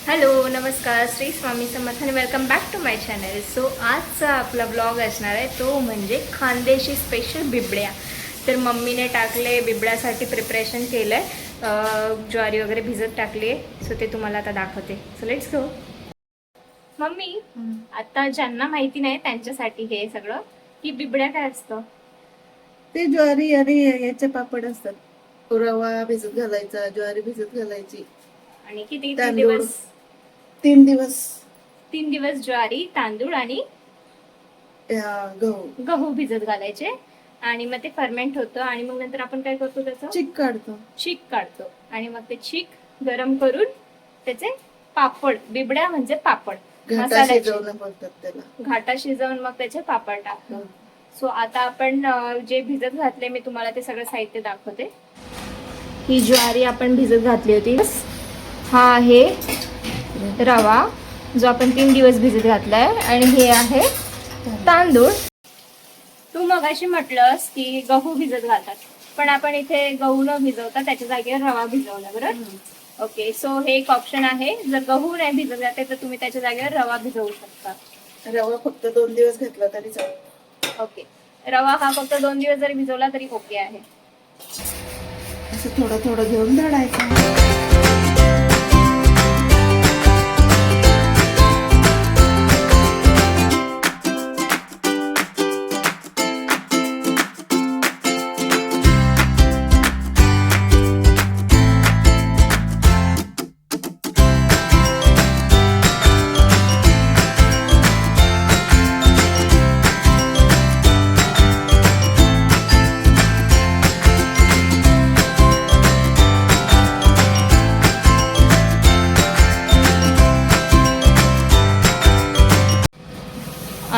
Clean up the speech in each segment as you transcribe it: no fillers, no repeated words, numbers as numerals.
Hello नमस्कार श्री स्वामी समर्थ आणि welcome back to my channel. So आजचा आपला ब्लॉग असणार आहे तो म्हणजे खानदेशी स्पेशल बिबड्या. तर मम्मीने टाकले बिबड्यासाठी प्रिपरेशन केलं आहे, ज्वारी वगैरे भिजत टाकली आहे. सो ते तुम्हाला आता दाखवते. So let's go. मम्मी, आता ज्यांना माहिती नाही त्यांच्यासाठी हे सगळं की बिबड्या काय असतं. ते ज्वारी आणि याचे पापड असतात. रवा भिजत घालायचा, ज्वारी भिजत घालायची आणि किती तांदूळ दिवस? 3 दिवस 3 दिवस ज्वारी, तांदूळ आणि गहू गहू भिजत घालायचे आणि मग ते फर्मेंट होतं आणि मग नंतर आपण काय करतो, त्याचं चिक काढतो. चीक काढतो आणि मग ते चीक गरम करून त्याचे पापड, बिबड्या म्हणजे पापड, घाटा शिजवणं बोलतात त्याला. घाटा शिजवून मग त्याचे पापड टाकतो. सो आता आपण जे भिजत घातले मी तुम्हाला ते सगळं साहित्य दाखवते. ही ज्वारी आपण भिजत घातली होती. हा आहे रवा जो आपण 3 दिवस भिजत घातलाय आणि हे आहे तांदूळ. तू मगाशी म्हटलंस की गहू भिजत घालतात, पण आपण इथे गहू न भिजवता त्याच्या जागेवर रवा भिजवला, बरोबर? ओके, सो हे एक ऑप्शन आहे. जर गहू नाही भिजत घातले तर तुम्ही त्याच्या जागेवर रवा भिजवू शकता. रवा फक्त 2 दिवस घेतला तरी चालेल. ओके, रवा हा फक्त 2 दिवस जरी भिजवला तरी ओके आहे. असं थोडं थोडं घेऊन दळायचं.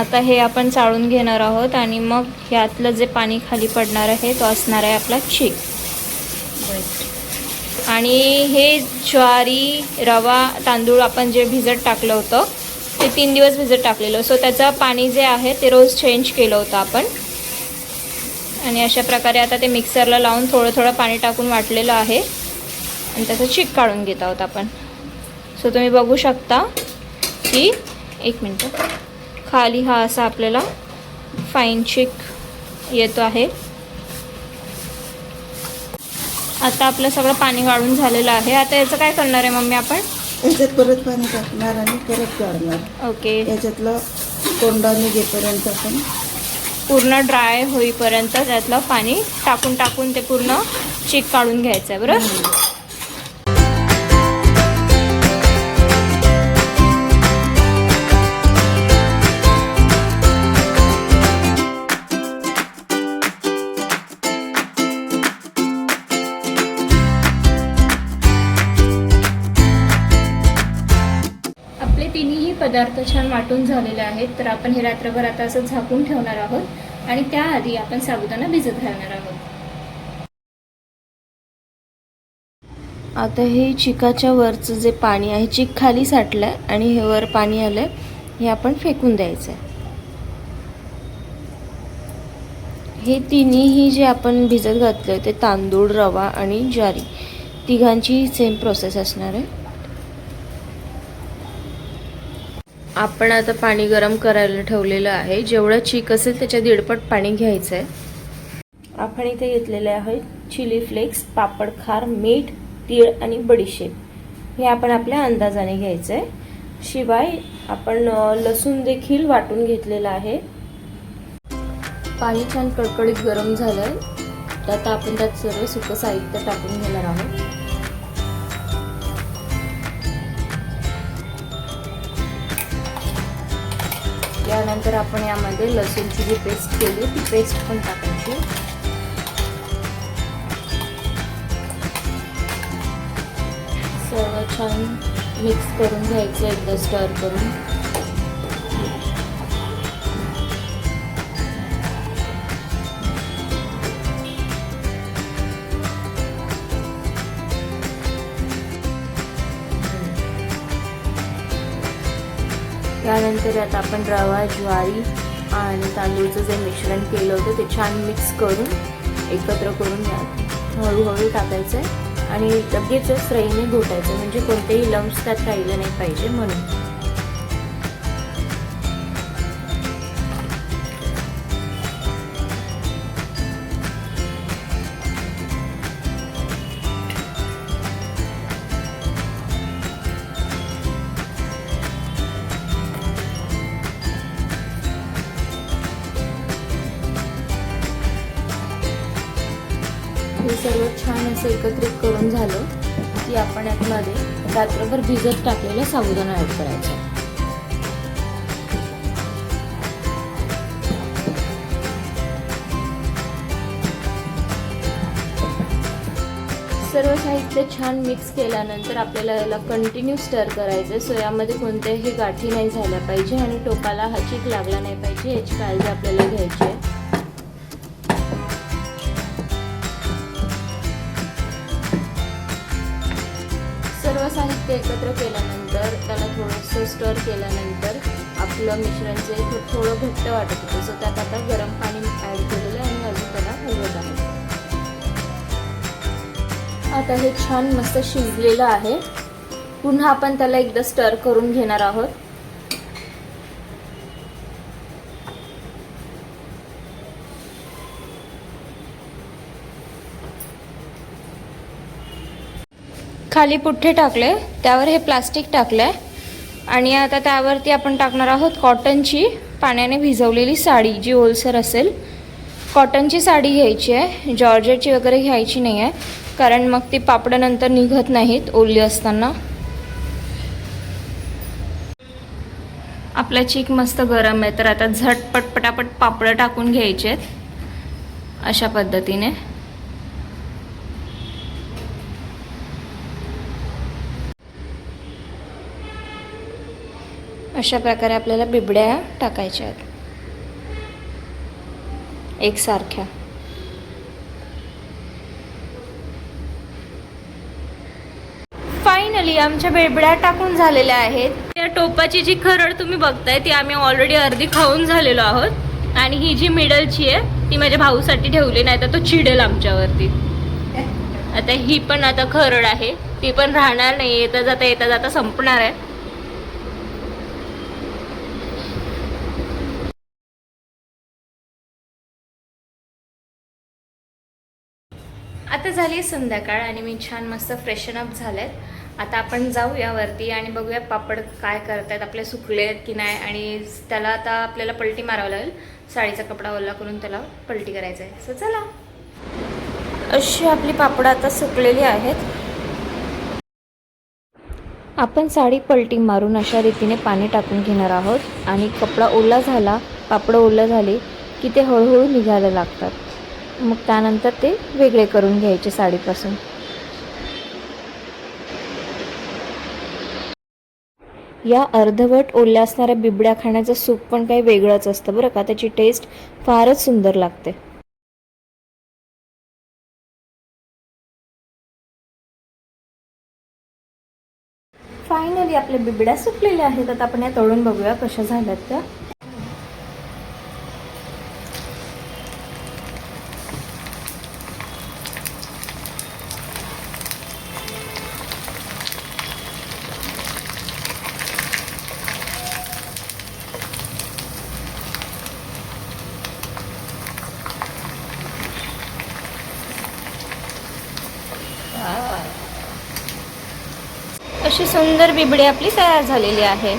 आता हे आपण चाळून घेणार आहोत आणि मग ह्यातलं जे पाणी खाली पडणार आहे तो असणार आहे आपला चीक. आणि हे ज्वारी, रवा, तांदूळ आपण जे भिजत टाकलं होतं ते 3 दिवस भिजत टाकलेलं. सो त्याचं पाणी जे आहे ते रोज चेंज केलं होतं आपण. आणि अशा प्रकारे आता ते मिक्सरला लावून थोडं थोडं पाणी टाकून वाटलेलं आहे आणि त्याचं चीक काढून घेत आहोत आपण. सो तुम्ही बघू शकता की 1 मिनटं खाली हा असा आपल्याला फाईन चीक येतो आहे. आता आपलं सगळं पाणी गाळून झालेलं आहे. आता याचं काय करणार आहे मम्मी आपण? याच्यात परत पाणी टाकणार आणि परत काढणार. ओके, याच्यातलं कोंडा निघेपर्यंत आपण पूर्ण ड्राय होईपर्यंत त्यातलं पाणी टाकून टाकून ते पूर्ण चीक काढून घ्यायचं आहे, बरोबर? तिन्ही पदार्थ छान वाटून झालेले आहेत. तर आपण हे रात्रभर आता असं झाकून ठेवणार आहोत आणि त्याआधी आपण साबुदाणा भिजत घालणार आहोत. आता हे चिकाच्या वरचं जे पाणी आहे, चिक खाली साठलंय आणि हे वर पाणी आलंय, हे आपण फेकून द्यायचं आहे. हे तिन्ही जे आपण भिजत घातले ते तांदूळ, रवा आणि ज्वारी, तिघांची सेम प्रोसेस असणार आहे. आपण आता पाणी गरम करायला ठेवलेलं आहे. जेवढं चीक असेल त्याच्या 1.5 पट पाणी घ्यायचं आहे. आपण इथे घेतलेले आहेत चिली फ्लेक्स, पापड खार, मीठ, तीळ आणि बडीशेप. हे आपण आपल्या अंदाजाने घ्यायचं आहे. शिवाय आपण लसूण देखील वाटून घेतलेलं आहे. पाणी छान कडकडीत गरम झालं आहे. तर आता आपण त्यात सर्व सुकं साहित्य टाकून घेणार आहोत. त्यानंतर आपण यामध्ये लसूणची जी पेस्ट केली ती पेस्ट पण टाकायची. सर्व छान मिक्स करून घ्यायचं, एकदा स्टर करून. त्यानंतर आता आपण रवा, ज्वारी आणि तांदूळचं जे मिश्रण केलं होतं ते छान मिक्स करून एकत्र करून यात हळूहळू टाकायचं आहे आणि लगेच फ्राईने घोटायचं, म्हणजे कोणतेही लम्स त्यात राहिले नाही पाहिजे म्हणून. हे सर्व छान असं एकत्रित करून झालं की आपण यामध्ये रात्रभर भिजत टाकलेला साबुदाणा ऍड करायचा. सर्व साहित्य छान मिक्स केल्यानंतर आपल्याला याला कंटिन्यू स्टर करायचं आहे. सो यामध्ये कोणत्याही गाठी नाही झाल्या पाहिजे आणि टोपाला हा चीक लागला नाही पाहिजे याची काळजी आपल्याला घ्यायची आहे. सर्व साहित्य एकत्र केल्यानंतर त्याला थोडंसं स्टर केल्यानंतर आपलं मिश्रण जे थोडं घट्ट वाटत होतं, सो त्यात आता गरम पाणी ॲड केलेलं आहे आणि अजून त्याला हलवत आहे. आता हे छान मस्त शिजलेलं आहे. पुन्हा आपण त्याला एकदा स्टर करून घेणार आहोत. खाली पुठ्ठे टाकले, त्यावर हे प्लास्टिक टाकलंय आणि आता त्यावरती आपण टाकणार आहोत कॉटनची पाण्याने भिजवलेली साडी, जी ओलसर असेल. कॉटनची साडी घ्यायची आहे, जॉर्जेटची वगैरे घ्यायची नाही आहे, कारण मग ती पापडं नंतर निघत नाहीत ओली असताना. आपला चीक मस्त गरम आहे, तर आता झटपट पटापट पापडं टाकून घ्यायचे आहेत अशा पद्धतीने. अशा प्रकारे आपल्याला बिबड्या टाकायच्या आहेत एकसारख्या. फायनली आमच्या बिबड्या टाकून झालेल्या आहेत. त्या टोपाची जी खरड तुम्ही बघताय ती आम्ही ऑलरेडी अर्धी खाऊन झालेलो आहोत आणि ही जी मिडलची आहे ती माझ्या भाऊसाठी ठेवली, नाही तर तो चिडेल आमच्यावरती. आता ही पण आता खरड आहे, ती पण राहणार नाही, येता जाता संपणार आहे. आता झाली संध्याकाळ आणि मी छान मस्त फ्रेशन अप झालेत. आता आपण जाऊया वरती आणि बघूया पापड काय करतायत, आपले सुकले आहेत की नाही. आणि त्याला आता आपल्याला पलटी मारावं लागेल, साडीचा कपडा ओला करून त्याला पलटी करायचं आहे. सो चला. अशी आपली पापड आता सुकलेली आहेत. आपण साडी पलटी मारून अशा रीतीने पाणी टाकून घेणार आहोत आणि कपडा ओला झाला, पापड ओला झाले की ते हळूहळू निघायला लागतात. मग त्यानंतर ते वेगळे करून घ्यायचे साडीपासून. या अर्धवट ओल्या असणाऱ्या बिबड्या खाण्याचं सूप पण काही वेगळंच असतं बरं का, त्याची टेस्ट फारच सुंदर लागते. फायनली आपल्या बिबड्या सुकलेल्या आहेत. आता आपण या तळून बघूया कशा झाल्यात त्या. अशी सुंदर बिबडी आपली तयार झालेली आहे.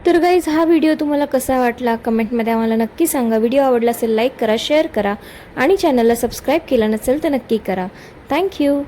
तर गाईज, हा व्हिडिओ तुम्हाला कसा वाटला कमेंटमध्ये आम्हाला नक्की सांगा. व्हिडिओ आवडला असेल लाईक करा, शेअर करा आणि चॅनलला सबस्क्राईब केलं नसेल तर नक्की करा. थँक्यू.